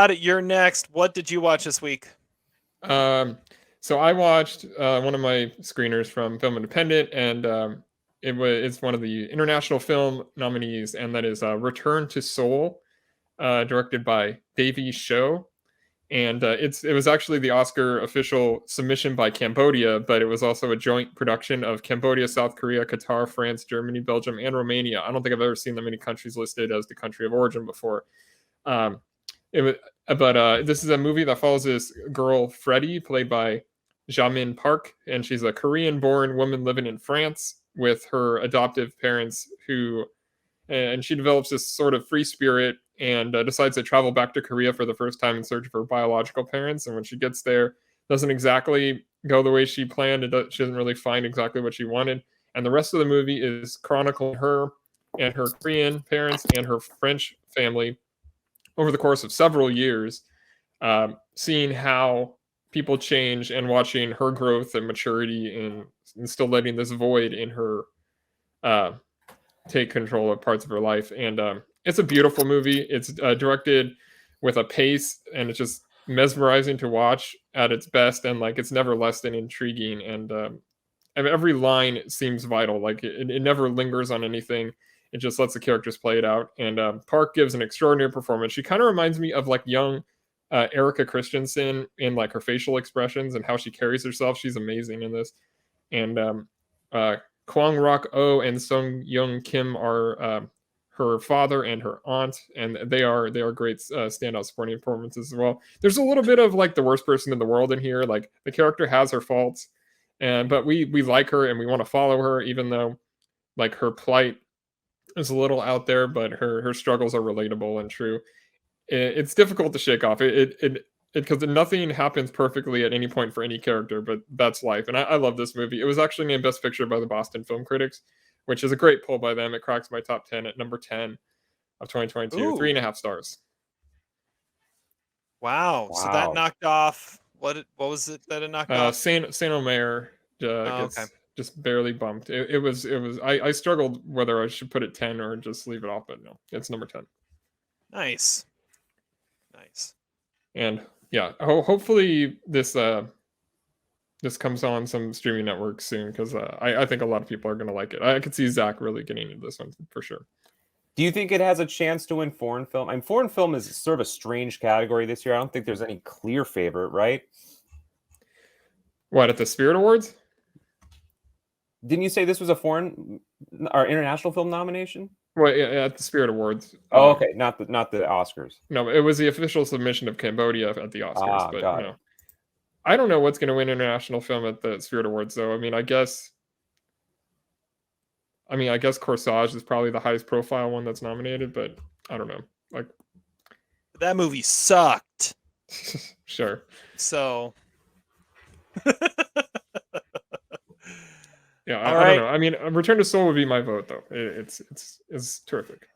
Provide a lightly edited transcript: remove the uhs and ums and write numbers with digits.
Todd, you're next. What did you watch this week? So I watched one of my screeners from Film Independent, and it's one of the international film nominees, and that is Return to Seoul, directed by Davy Chou. And it was actually the Oscar official submission by Cambodia, but it was also a joint production of Cambodia, South Korea, Qatar, France, Germany, Belgium, and Romania. I don't think I've ever seen that many countries listed as the country of origin before. Um, this is a movie that follows this girl, Freddie, played by Jamin Park, and she's a Korean-born woman living in France with her adoptive parents and she develops this sort of free spirit and decides to travel back to Korea for the first time in search of her biological parents. And when she gets there, doesn't exactly go the way she planned. She doesn't really find exactly what she wanted. And the rest of the movie is chronicling her and her Korean parents and her French family over the course of several years, seeing how people change and watching her growth and maturity and still letting this void in her take control of parts of her life. And it's a beautiful movie. It's directed with a pace, and it's just mesmerizing to watch at its best, and like it's never less than intriguing. And every line seems vital. Like it never lingers on anything. It just lets the characters play it out. And Park gives an extraordinary performance. She kind of reminds me of like young Erica Christensen in like her facial expressions and how she carries herself. She's amazing in this. And Kwang-rok Oh and Sung Young Kim are her father and her aunt, and they are great standout supporting performances as well. There's a little bit of like the worst person in the world in here. Like the character has her faults, but we like her and we want to follow her, even though like her plight is a little out there, but her struggles are relatable and true. It's difficult to shake off. Because nothing happens perfectly at any point for any character, but that's life. And I love this movie. It was actually named Best Picture by the Boston Film Critics, which is a great poll by them. It cracks my top 10 at number 10 of 2022. Ooh. 3.5 stars. Wow. So that knocked off what was it that it knocked off? Saint Omer gets just barely bumped. It was I struggled whether I should put it 10 or just leave it off, but no, it's number 10. Nice. And yeah, hopefully this comes on some streaming networks soon, because I think a lot of people are going to like it. I could see Zach really getting into this one for sure. Do you think it has a chance to win foreign film? I mean, foreign film is sort of a strange category this year. I don't think there's any clear favorite, right? What, at the Spirit Awards? Didn't you say this was a foreign or international film nomination? Well, yeah, at the Spirit Awards. Oh, okay, not the Oscars. No, it was the official submission of Cambodia at the Oscars. But no, I don't know what's going to win international film at the Spirit Awards, though. I guess Corsage is probably the highest profile one that's nominated, but I don't know. Like that movie sucked. Sure. So. Yeah, I don't know. Return to Seoul would be my vote, though. It's terrific.